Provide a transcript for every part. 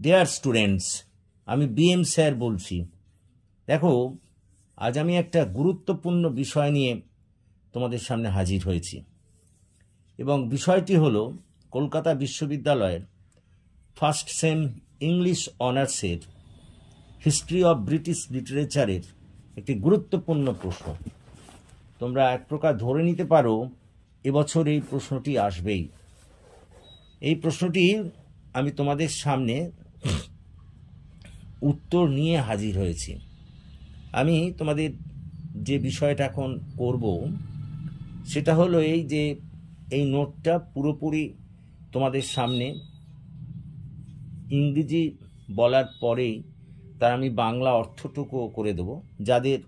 Dear students, আমি BM sir বলছি। দেখো, আজ আমি একটা গুরুত্বপূর্ণ বিষয় নিয়ে তোমাদের সামনে হাজির হয়েছি এবং বিষয়টি হলো কলকাতা বিশ্ববিদ্যালয়ের ফার্স্ট সেম ইংলিশ অনার্সের হিস্ট্রি অফ ব্রিটিশ লিটারেচারের একটি গুরুত্বপূর্ণ প্রশ্ন। তোমরা এক প্রকার ধরে নিতে পারো এবছর এই প্রশ্নটি আসবেই। এই প্রশ্নটি আমি তোমাদের সামনে উত্তর নিয়ে হাজির হয়েছি। আমি তোমাদের যে বিষয়টা এখন করব সেটা হলো এই যে এই নোটটা পুরোপুরি তোমাদের সামনে ইংরেজি বলার পরেই তার আমি বাংলা অর্থটুকু করে দেব। যাদের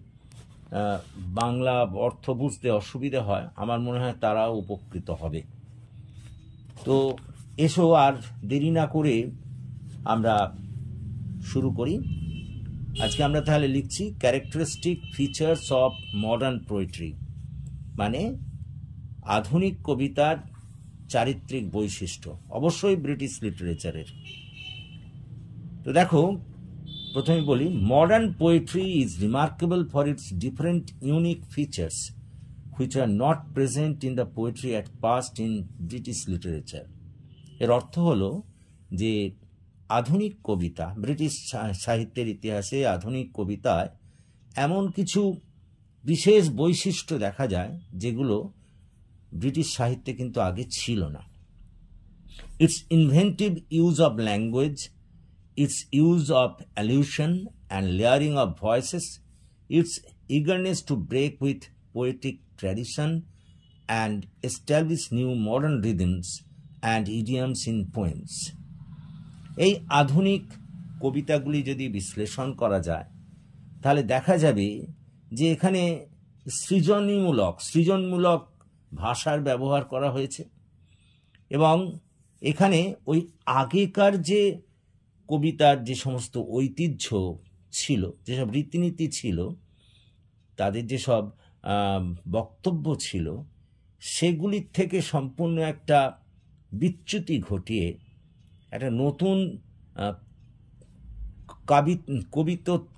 বাংলা অর্থ বুঝতে অসুবিধা হয় আমার মনে হয় তারাও উপকৃত হবে। তো এসো আর দেরি না করে আমরা শুরু করি। আজকে আমরা তাহলে লিখছি characteristic features of modern poetry, মানে আধুনিক কবিতার চারিত্রিক বৈশিষ্ট্য, অবশ্যই ব্রিটিশ লিটারেচারের। তো দেখো, প্রথমে বলি, modern poetry is remarkable for its different unique features which are not present in the poetry at passed in British literature. এর অর্থ হলো যে আধুনিক কবিতা, ব্রিটিশ সাহিত্যের ইতিহাসে আধুনিক কবিতায় এমন কিছু বিশেষ বৈশিষ্ট্য দেখা যায় যেগুলো ব্রিটিশ সাহিত্যে কিন্তু আগে ছিল না। It's inventive use of language, its use of allusion and layering of voices, its eagerness to break with poetic tradition and establish new modern rhythms and idioms in poems. এই আধুনিক কবিতাগুলি যদি বিশ্লেষণ করা যায় তাহলে দেখা যাবে যে এখানে সৃজনমূলক ভাষার ব্যবহার করা হয়েছে এবং এখানে ওই আগেকার যে কবিতার যে সমস্ত ঐতিহ্য ছিল, যেসব রীতিনীতি ছিল, তাদের যেসব বক্তব্য ছিল, সেগুলির থেকে সম্পূর্ণ একটা বিচ্যুতি ঘটিয়ে একটা নতুন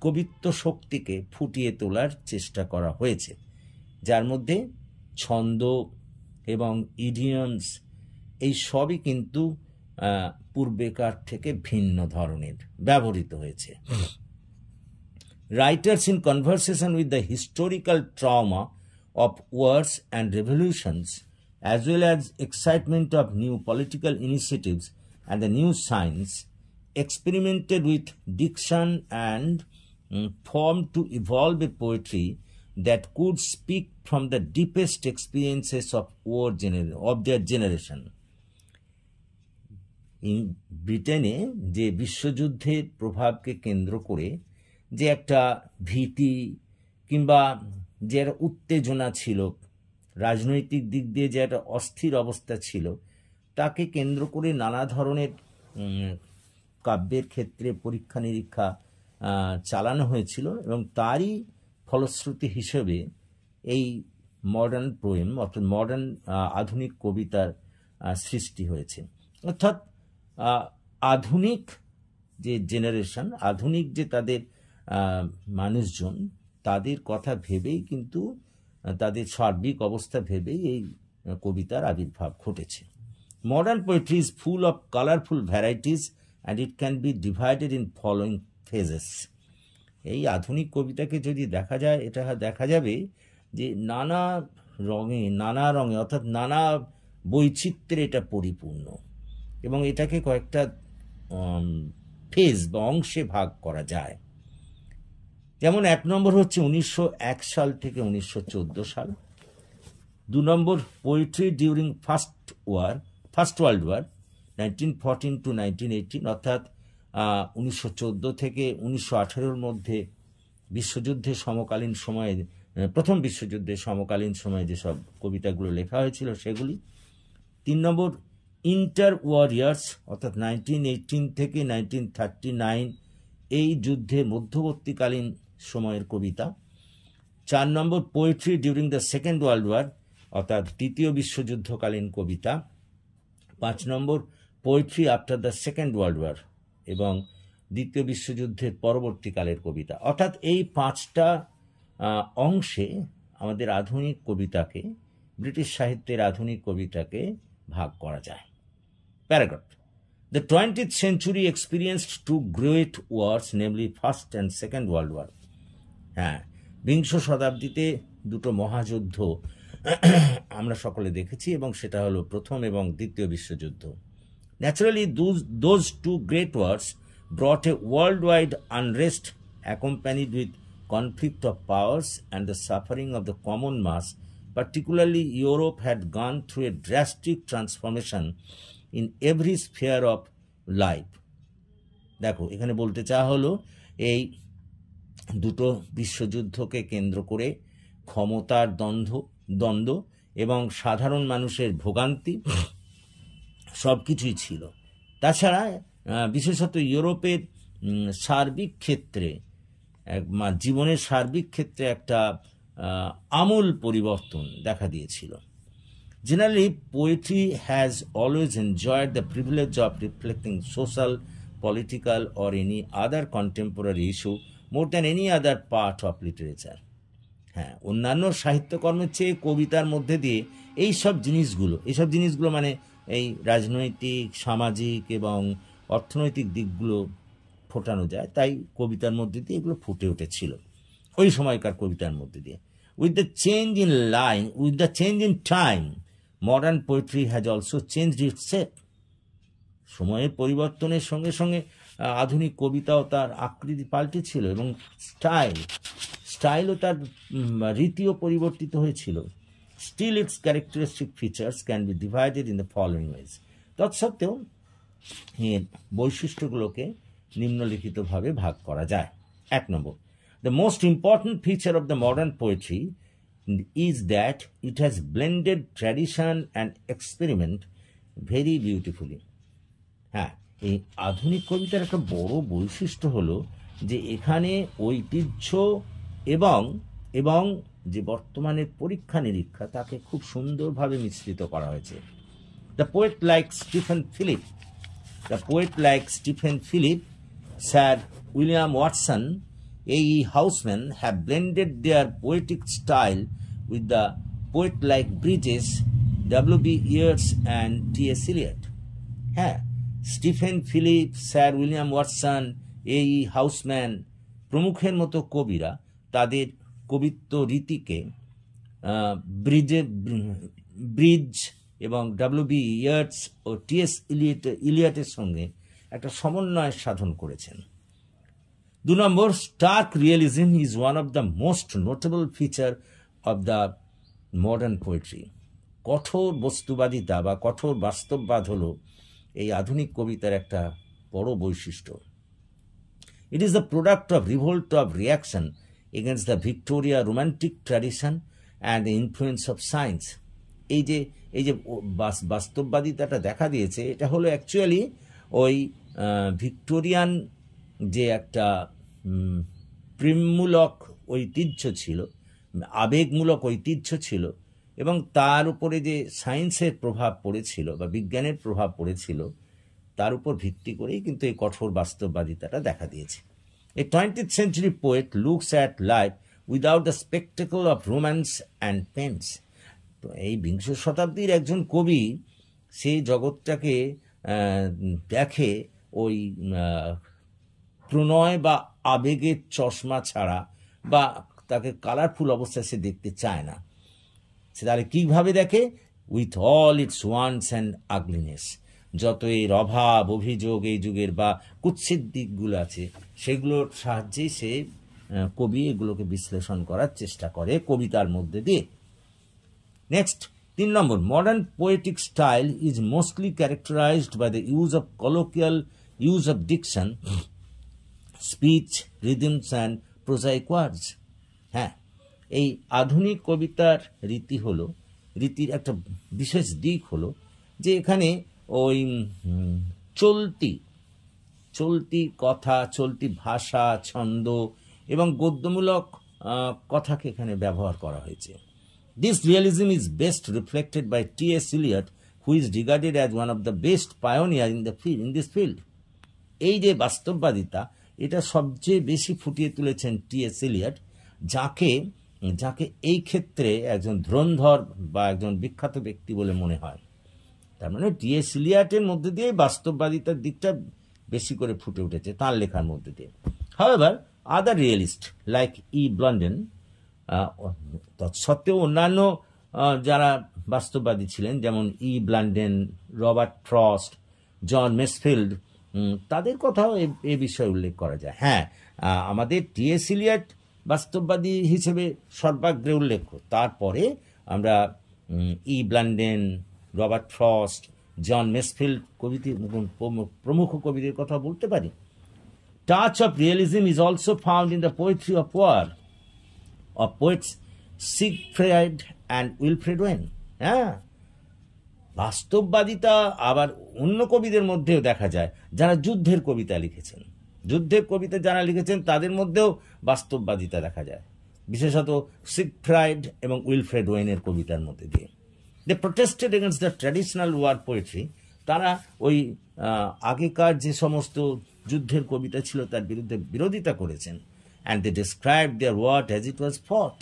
কবিত্ব শক্তিকে ফুটিয়ে তোলার চেষ্টা করা হয়েছে, যার মধ্যে ছন্দ এবং ইডিয়মস এই সবই কিন্তু পূর্বেকার থেকে ভিন্ন ধরনের ব্যবহৃত হয়েছে। Writers in conversation with the historical trauma of wars and revolutions as well as excitement of new political initiatives and the new science experimented with diction and form to evolve a poetry that could speak from the deepest experiences of their generation. ব্রিটেনে যে বিশ্বযুদ্ধের প্রভাবকে কেন্দ্র করে যে একটা ভীতি কিংবা যে একটা উত্তেজনা ছিল, রাজনৈতিক দিক দিয়ে যে একটা অস্থির অবস্থা ছিল, তাকে কেন্দ্র করে নানা ধরনের কাব্যের ক্ষেত্রে পরীক্ষা নিরীক্ষা চালানো হয়েছিল এবং তারই ফলশ্রুতি হিসেবে এই মডার্ন পোয়েম অর্থাৎ মডার্ন আধুনিক কবিতার সৃষ্টি হয়েছে। অর্থাৎ আধুনিক যে জেনারেশন, আধুনিক যে তাদের মানুষজন, তাদের কথা ভেবেই কিন্তু, তাদের সার্বিক অবস্থা ভেবেই এই কবিতার আবির্ভাব ঘটেছে। Modern poetry is full of colourful varieties and it can B divided in following phases. এই আধুনিক কবিতাকে যদি দেখা যায়, এটা দেখা যাবে যে নানা রঙে অর্থাৎ নানা বৈচিত্র্যে এটা পরিপূর্ণ এবং এটাকে কয়েকটা ফেজ বা অংশে ভাগ করা যায়। যেমন 1 নম্বর হচ্ছে 1901 সাল থেকে 1914 সাল। 2 নম্বর poetry during first world war 1914 to 1918, অর্থাৎ 1914 থেকে 1918 মধ্যে বিশ্বযুদ্ধের সমকালীন সময়ে, প্রথম বিশ্বযুদ্ধের সমকালীন সময়ে যেসব কবিতাগুলো লেখা হয়েছিল সেগুলি। 3 নম্বর ইন্টার ওয়ার ইয়ার্স, অর্থাৎ 1918 থেকে 1939 এই যুদ্ধের মধ্যবর্তীকালীন সময়ের কবিতা। 4 নম্বর poetry during the second world war, অর্থাৎ দ্বিতীয় বিশ্বযুদ্ধকালীন কবিতা। 5 নম্বর poetry after the second world war, এবং দ্বিতীয় বিশ্বযুদ্ধের পরবর্তীকালের কবিতা, অর্থাৎ এই 5টা অংশে আমাদের আধুনিক কবিতাকে, ব্রিটিশ সাহিত্যের আধুনিক কবিতাকে ভাগ করা যায়। Paragraph: The 20th century experienced two great wars, namely First and Second World War. হ্যাঁ, বিংশ শতাব্দীতে দুটো মহাযুদ্ধ আমরা সকলে দেখেছি, এবং সেটা হলো প্রথম এবং দ্বিতীয় বিশ্বযুদ্ধ। Naturally, those two great wars brought a worldwide unrest accompanied with conflict of powers and the suffering of the common mass. Particularly, Europe had gone through a drastic transformation in every sphere of life. দেখো, এখানে বলতে চাওয়া হলো এই দুটো বিশ্বযুদ্ধকে কেন্দ্র করে ক্ষমতার দ্বন্দ্ব এবং সাধারণ মানুষের ভোগান্তি সব কিছুই ছিল। তাছাড়া বিশেষত ইউরোপের সার্বিক ক্ষেত্রে, জীবনের সার্বিক ক্ষেত্রে একটা আমূল পরিবর্তন দেখা দিয়েছিল। Generally, poetry has always enjoyed the privilege of reflecting social, political, or any other contemporary issue more than any other part of literature. হ্যাঁ, অন্যান্য সাহিত্যকর্মের চেয়ে কবিতার মধ্যে দিয়ে এইসব জিনিসগুলো মানে এই রাজনৈতিক, সামাজিক এবং অর্থনৈতিক দিকগুলো ফোটানো যায়, তাই কবিতার মধ্যে দিয়ে এগুলো ফুটে উঠেছিল ওই সময়কার কবিতার মধ্যে দিয়ে। With the change in time, modern poetry has also changed its shape. সময়ের পরিবর্তনের সঙ্গে সঙ্গে আধুনিক কবিতাও তার আকৃতি পাল্টেছিল, এবং স্টাইলও তার রীতিও পরিবর্তিত হয়েছিল। Still, its characteristic features can be divided in the following ways. তৎসত্ত্বেও এর বৈশিষ্ট্যগুলোকে নিম্নলিখিতভাবে ভাগ করা যায়। 1 নম্বর, the most important feature of the modern poetry is that it has blended tradition and experiment very beautifully. হ্যাঁ, এই আধুনিক কবিতার একটা বড় বৈশিষ্ট্য হলো যে এখানে ঐতিহ্য এবং যে বর্তমানের পরীক্ষা নিরীক্ষা তাকে খুব সুন্দরভাবে মিশ্রিত করা হয়েছে। The poet like Stephen Philip, Sir William Watson, A.E. Housman have blended their poetic style with the poet like Bridges, W.B. Yeats and T.S. Eliot. হ্যাঁ, Stephen Phillips, sir William Watson, A.E. Housman প্রমুখের মতো কবিরা তাদের কবিত্ব রীতিকে bridge এবং W.B. Yeats ও T.S. ইলিয়টের সঙ্গে একটা সমন্বয় সাধন করেছেন। 2 নম্বর, stark realism is one of the most notable feature of the modern poetry. কঠোর বস্তুবাদিতা বা কঠোর বাস্তববাদ হলো এই আধুনিক কবিতার একটা বড় বৈশিষ্ট্য। It is the product of revolt of reaction against the Victoria romantic tradition and the influence of science. এই যে বাস্তববাদিতাটা দেখা দিয়েছে, এটা হলো অ্যাকচুয়ালি ওই ভিক্টোরিয়ান যে একটা প্রেমমূলক ঐতিহ্য ছিল, আবেগমূলক ঐতিহ্য ছিল, এবং তার উপরে যে সায়েন্সের প্রভাব পড়েছিল বা বিজ্ঞানের প্রভাব পড়েছিল, তার উপর ভিত্তি করেই কিন্তু এই কঠোর বাস্তববাদিতাটা দেখা দিয়েছে। A 20th century poet looks at life without the spectacle of romance and pens. তো এই বিংশ শতাব্দীর একজন কবি সেই জগৎটাকে দেখে ওই প্রণয় বা আবেগের চশমা ছাড়া, বা তাকে কালারফুল অবস্থায় সে দেখতে চায় না। সে তাহলে কীভাবে দেখে? With all it's wants and ugliness. যত এর অভাব, অভিযোগ এই যুগের বা কুৎসিত দিকগুলো আছে, সেগুলোর সাহায্যেই সে কবি এগুলোকে বিশ্লেষণ করার চেষ্টা করে কবিতার মধ্যে দিয়ে। নেক্সট, 3 নম্বর, modern poetic style is mostly characterized by the use of colloquial use of diction, speech, rhythms and prosaic words. হ্যাঁ, এই আধুনিক কবিতার রীতির একটা বিশেষ দিক হলো যে এখানে ওই চলতি কথা, চলতি ভাষা, ছন্দ এবং গদ্যমূলক কথাকে এখানে ব্যবহার করা হয়েছে। This realism is best reflected by T.S. Eliot, who is regarded as one of the best pioneers in this field. এই যে বাস্তববাদিতা, এটা সবচেয়ে বেশি ফুটিয়ে তুলেছেন টি.এস. এলিয়ট, যাকে যাকে এই ক্ষেত্রে একজন ধুরন্ধর বা একজন বিখ্যাত ব্যক্তি বলে মনে হয়। তার মানে টি.এস. এলিয়টের মধ্যে দিয়ে বাস্তববাদিতার দিকটা বেশি করে ফুটে উঠেছে তার লেখার মধ্যে দিয়ে। হাউএভার আদার রিয়েলিস্ট লাইক ই. ব্লন্ডেন, তৎসত্ত্বেও অন্যান্য যারা বাস্তববাদী ছিলেন, যেমন ই. ব্লন্ডেন, রবার্ট ফ্রস্ট, জন মেসফিল্ড, তাদের কথাও এ বিষয়ে উল্লেখ করা যায়। হ্যাঁ, আমাদের টি.এস. এলিয়ট বাস্তববাদী হিসেবে সর্বাগ্রে উল্লেখ্য, তারপরে আমরা ই. ব্লন্ডেন, রবার্ট ফ্রস্ট, জন মেসফিল্ড প্রমুখ কবিদের কথা বলতে পারি। Touch of realism is also found in the poetry of war of poets Siegfried and Wilfred Owen। হ্যাঁ, বাস্তববাদিতা আবার অন্য কবিদের মধ্যেও দেখা যায় যারা যুদ্ধের কবিতা লিখেছেন। যুদ্ধের কবিতা যারা লিখেছেন তাদের মধ্যেও বাস্তববাদিতা দেখা যায়, বিশেষত সিগফ্রাইড এবং উইলফ্রেড ওয়েনের কবিতার মধ্যে দিয়ে। They protested against the traditional war poetry. তারা ওই আগেকার যে সমস্ত যুদ্ধের কবিতা ছিল তার বিরুদ্ধে বিরোধিতা করেছেন। And they described their war as it was fought।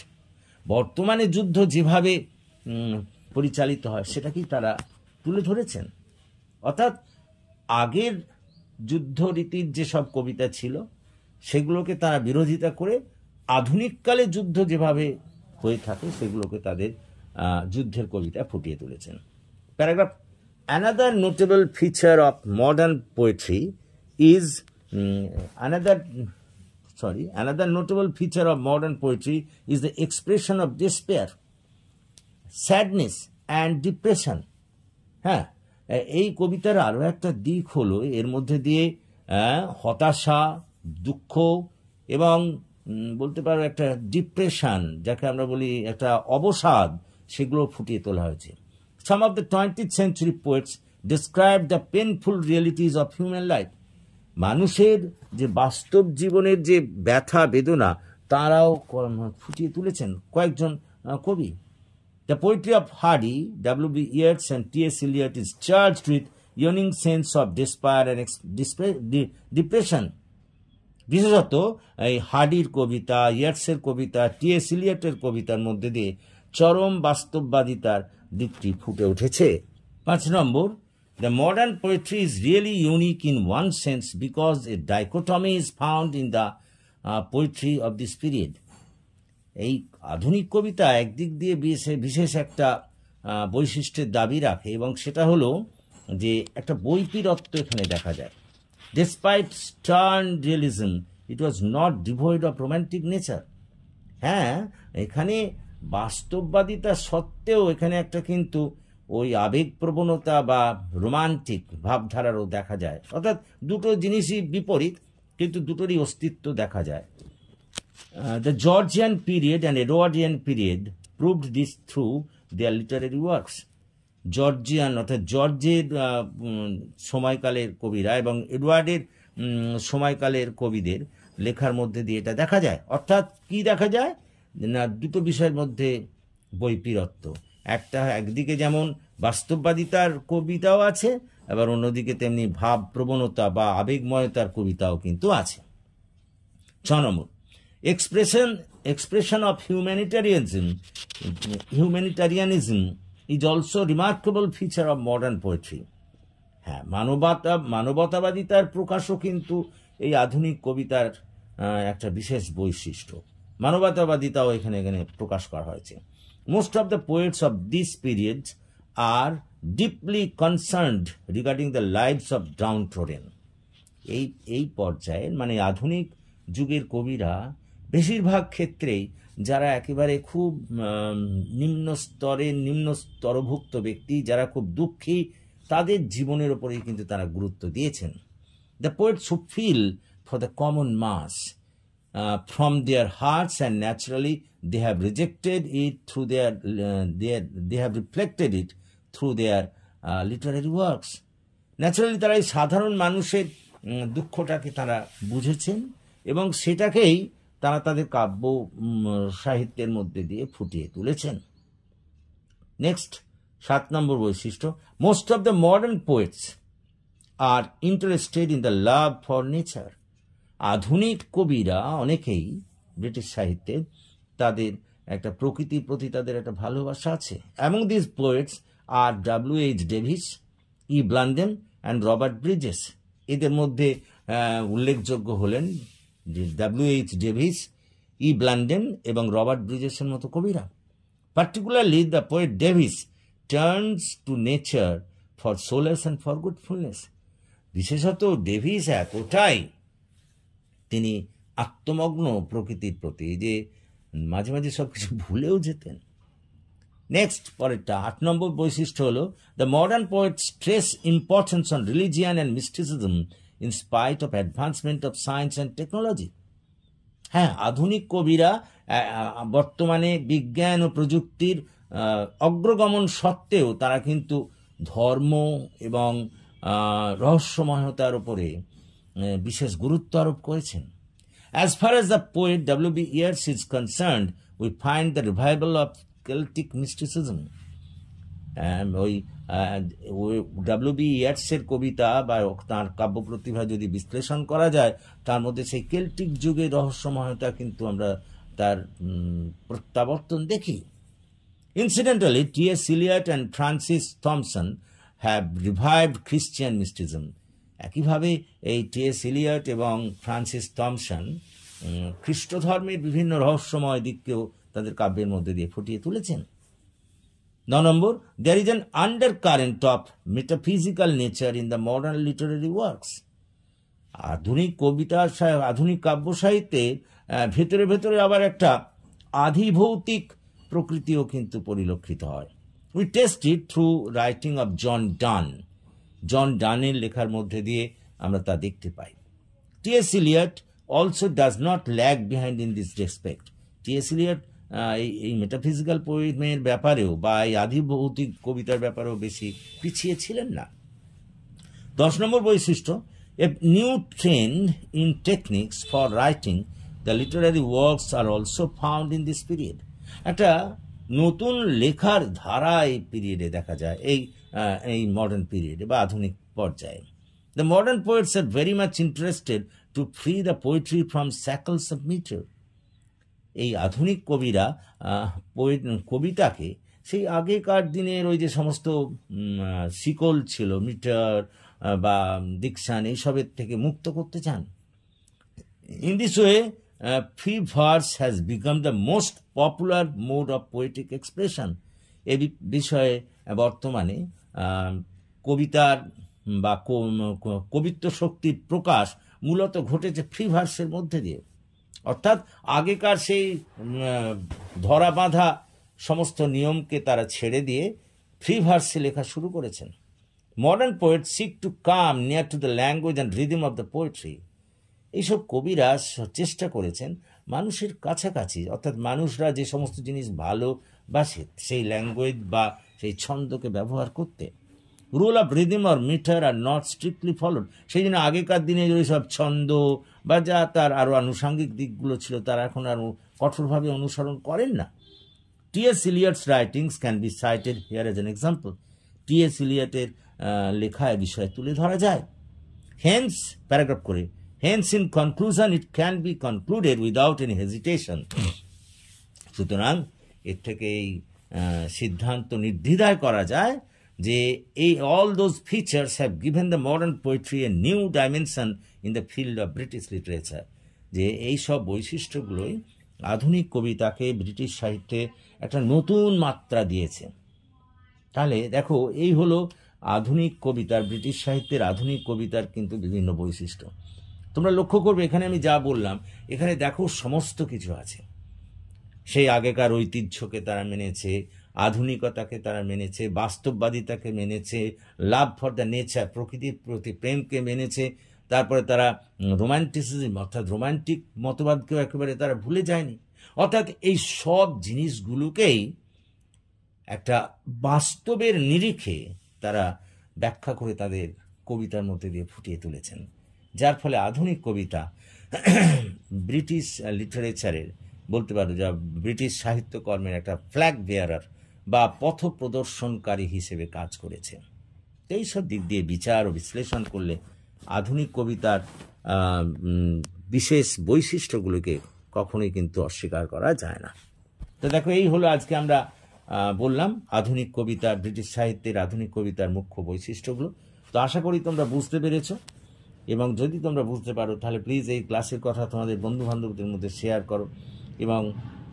বর্তমানে যুদ্ধ যেভাবে পরিচালিত হয় সেটাকেই তারা তুলে ধরেছেন। অর্থাৎ আগের যুদ্ধরীতির যেসব কবিতা ছিল সেগুলোকে তারা বিরোধিতা করে আধুনিককালে যুদ্ধ যেভাবে হয়ে থাকে সেগুলোকে তাদের যুদ্ধের কবিতা ফুটিয়ে তুলেছেন। Paragraph, another notable feature of modern poetry is another notable feature of modern poetry is the expression of despair, sadness and depression। হ্যাঁ, এই কবিতার আরও একটা দিক হলো এর মধ্যে দিয়ে হতাশা, দুঃখ এবং বলতে পারো একটা ডিপ্রেশন, যাকে আমরা বলি একটা অবসাদ, সেগুলো ফুটিয়ে তোলা হয়েছে। Some of the 20th century poets describe the painful realities of human life। মানুষের যে বাস্তব জীবনের যে ব্যথা বেদনা তারাও ফুটিয়ে তুলেছেন কয়েকজন কবি। The poetry of Hardy, W.B. Yeats and T.S. Eliot is charged with yearning sense of despair and depression। বিশেষত এই হার্ডির কবিতা, ইয়েটসের কবিতা, T.S. এলিয়টের কবিতার মধ্যে দিয়ে চরম বাস্তববাদিতার দিকটি ফুটে উঠেছে। 5 নম্বর, the modern poetry is really unique in one sense because a dichotomy is found in the poetry of this period। এই আধুনিক কবিতা একদিক দিয়ে বিশেষ একটা বৈশিষ্ট্যের দাবি রাখে এবং সেটা হলো যে একটা বৈপরীত্য এখানে দেখা যায়। Despite stern realism, it was not devoid of romantic nature। হ্যাঁ, এখানে বাস্তববাদিতা সত্ত্বেও এখানে একটা কিন্তু ওই আবেগ প্রবণতা বা রোমান্টিক ভাবধারারও দেখা যায়। অর্থাৎ দুটো জিনিসই বিপরীত, কিন্তু দুটোরই অস্তিত্ব দেখা যায়। The Georgian period and Edwardian period proved this through there literary works. Georgian অর্থাৎ জর্জের সময়কালের কবিরা এবং এডওয়ার্ডের সময়কালের কবিদের লেখার মধ্যে দিয়ে এটা দেখা যায়। অর্থাৎ কি দেখা যায় না, দুটো বিষয়ের মধ্যে বৈপরীত্য। একদিকে যেমন বাস্তববাদিতার কবিতাও আছে, আবার অন্যদিকে তেমনি ভাব প্রবণতা বা আবেগময়তার কবিতাও কিন্তু আছে। 6 নম্বর, expression of humanitarianism is also a remarkable feature of modern poetry। হ্যাঁ, মানবতাবাদিতার প্রকাশও কিন্তু এই আধুনিক কবিতার একটা বিশেষ বৈশিষ্ট্য। মানবতাবাদিতাও এখানে প্রকাশ করা হয়েছে। Most of the poets of this period are deeply concerned regarding the lives of downtrodden। এই পর্যায়ের মানে আধুনিক যুগের কবিরা বেশিরভাগ ক্ষেত্রেই যারা একেবারে খুব নিম্ন স্তরভুক্ত ব্যক্তি, যারা খুব দুঃখী, তাদের জীবনের ওপরেই কিন্তু তারা গুরুত্ব দিয়েছেন। The poets who feel for the common mass from their hearts, and naturally they have rejected it through they have reflected it through their literary works। Naturally তারা এই সাধারণ মানুষের দুঃখটাকে তারা বুঝেছেন এবং সেটাকেই তারা তাদের কাব্য সাহিত্যের মধ্যে দিয়ে ফুটিয়ে তুলেছেন। নেক্সট 7 নম্বর বৈশিষ্ট্য, most of the modern poets are interested in the love for nature. আধুনিক কবিরা অনেকেই ব্রিটিশ সাহিত্যে তাদের একটা প্রকৃতির প্রতি তাদের একটা ভালোবাসা আছে। Among this poets are W.H. Davies, E Blunden and Robert Bridges. এদের মধ্যে উল্লেখযোগ্য হলেন W.H. ডেভিস, ই ব্লান্ডেন এবং রবার্ট ব্রিজেসের মতো কবিরা। Particularly the poet Davis turns to nature for solace and forgetfulness. বিশেষত ডেভিস এতটাই তিনি আত্মমগ্ন প্রকৃতির প্রতি যে মাঝে মাঝে সব কিছু ভুলেও যেতেন। নেক্সট, পরেরটা 8 নম্বর বৈশিষ্ট্য হলো the modern poet stress importance on religion and mysticism in spite of advancement of science and technology. হ্যাঁ, আধুনিক কবিরা বর্তমানে বিজ্ঞান ও প্রযুক্তির অগ্রগমন সত্ত্বেও তারা কিন্তু ধর্ম এবং রহস্যময়তার উপরে বিশেষ গুরুত্ব আরোপ করেছেন। As far as the poet W.B. Yeats is concerned, we find the revival of Celtic mysticism. ওই W.B. ইয়েটসের কবিতা বা তাঁর কাব্য প্রতিভা যদি বিশ্লেষণ করা যায়, তার মধ্যে সেই কেল্টিক যুগের রহস্যময়তা কিন্তু আমরা তার প্রত্যাবর্তন দেখি। Incidentally, T.S. Eliot and Francis Thompson have revived Christian mysticism. একইভাবে এই T.S. Eliot এবং ফ্রান্সিস থমসন খ্রিস্ট ধর্মের বিভিন্ন রহস্যময় দিককেও তাদের কাব্যের মধ্যে দিয়ে ফুটিয়ে তুলেছেন। 9 নম্বর, there is an undercurrent of metaphysical nature in the modern literary works. আধুনিক কবিতা, আধুনিক কাব্য সাহিত্যে ভেতরে ভেতরে আবার একটা আধিভৌতিক প্রকৃতিও কিন্তু পরিলক্ষিত হয়। We test it through writing of John ডানের লেখার মধ্যে দিয়ে আমরা তা দেখতে পাই। T.S. Eliot also does not lag behind in this respect. T.S. Eliot এই মেটাফিজিক্যাল পোয়েমের ব্যাপারেও বা এই আধিভৌতিক কবিতার ব্যাপারেও বেশি পিছিয়ে ছিলেন না। 10 নম্বর বৈশিষ্ট্য, a new trend in techniques for writing the Literary works are also found in this period. একটা নতুন লেখার ধারা এই পিরিয়ডে দেখা যায়, এই মডার্ন পিরিয়ডে বা আধুনিক পর্যায়ে। The modern poets are very much interested to free the poetry from shackles of metre. এই আধুনিক কবিরা কবিতাকে সেই আগেকার দিনের ওই যে সমস্ত শিকল ছিল, মিটার বা দিকশান, এইসবের থেকে মুক্ত করতে চান। In this way free verse has become the most popular mode of poetic expression. এ বিষয়ে বর্তমানে কবিতার বা কবিত্ব শক্তির প্রকাশ মূলত ঘটেছে ফ্রি ভার্সের মধ্যে দিয়ে। অর্থাৎ আগেকার সেই ধরা বাঁধা সমস্ত নিয়মকে তারা ছেড়ে দিয়ে ফ্রি ভার্সে লেখা শুরু করেছেন। Modern poet seek to come near to the language and rhythm of the poetry. এইসব কবিরা চেষ্টা করেছেন মানুষের কাছাকাছি, অর্থাৎ মানুষরা যে সমস্ত জিনিস ভালোবাসে সেই ল্যাঙ্গুয়েজ বা সেই ছন্দকে ব্যবহার করতে। Rule of rhythm or meter are not strictly followed. সেই জন্য আগেকার দিনে ওই সব ছন্দ বা যা তার আরও আনুষাঙ্গিক দিকগুলো ছিল তারা এখন আর কঠোরভাবে অনুসরণ করেন না। T.S. Eliot's writings can be cited here as an example. T.S. Eliot'ের লেখা এ বিষয়ে তুলে ধরা যায়। হেন্স, প্যারাগ্রাফ করে, hence in conclusion it can be concluded without any hesitation. সুতরাং এর থেকে এই সিদ্ধান্ত নির্দ্বিধায় করা যায় যে এই all those features have given the modern poetry a new dimension in the field of British literature. যে এই সব বৈশিষ্ট্যগুলোই আধুনিক কবিতাকে ব্রিটিশ সাহিত্যে একটা নতুন মাত্রা দিয়েছে। তাহলে দেখো, এই হলো আধুনিক কবিতার, ব্রিটিশ সাহিত্যের আধুনিক কবিতার কিন্তু বিভিন্ন বৈশিষ্ট্য। তোমরা লক্ষ্য করবে এখানে আমি যা বললাম, এখানে দেখো সমস্ত কিছু আছে। সেই আগেকার ঐতিহ্যকে তারা মেনেছে, আধুনিকতাকে তারা মেনেছে, বাস্তববাদিতাকে মেনেছে, লাভ ফর দ্য নেচার, প্রকৃতির প্রতি প্রেমকে মেনেছে, তারপরে তারা রোম্যান্টিসিজম অর্থাৎ রোম্যান্টিক মতবাদকেও একেবারে তারা ভুলে যায়নি। অর্থাৎ এই সব জিনিসগুলোকেই একটা বাস্তবের নিরিখে তারা ব্যাখ্যা করে তাদের কবিতার মধ্যে দিয়ে ফুটিয়ে তুলেছেন, যার ফলে আধুনিক কবিতা ব্রিটিশ লিটারেচারের বলতে পারো যা ব্রিটিশ সাহিত্যকর্মের একটা ফ্ল্যাগ বেয়ারার বা পথ প্রদর্শনকারী হিসেবে কাজ করেছে। তো এইসব দিক দিয়ে বিচার ও বিশ্লেষণ করলে আধুনিক কবিতার বিশেষ বৈশিষ্ট্যগুলোকে কখনোই কিন্তু অস্বীকার করা যায় না। তো দেখো, এই হলো আজকে আমরা বললাম আধুনিক কবিতা, ব্রিটিশ সাহিত্যের আধুনিক কবিতার মুখ্য বৈশিষ্ট্যগুলো। তো আশা করি তোমরা বুঝতে পেরেছ, এবং যদি তোমরা বুঝতে পারো তাহলে প্লিজ এই ক্লাসের কথা তোমাদের বন্ধুবান্ধবদের মধ্যে শেয়ার করো, এবং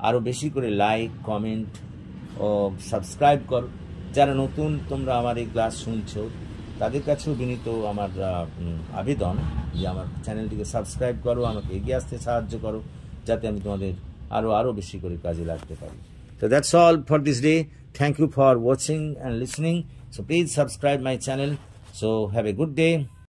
আরও বেশি করে লাইক, কমেন্ট ও সাবস্ক্রাইব করো। যারা নতুন তোমরা আমার এই ক্লাস শুনছো তাদের কাছেও বিনীত আমার আবেদন যে আমার চ্যানেলটিকে সাবস্ক্রাইব করো, আমাকে এগিয়ে আসতে সাহায্য করো, যাতে আমি তোমাদের আরও বেশি করে কাজে লাগতে পারি। So that's all for this day. Thank you for watching and listening. So please subscribe my channel. So have a good day.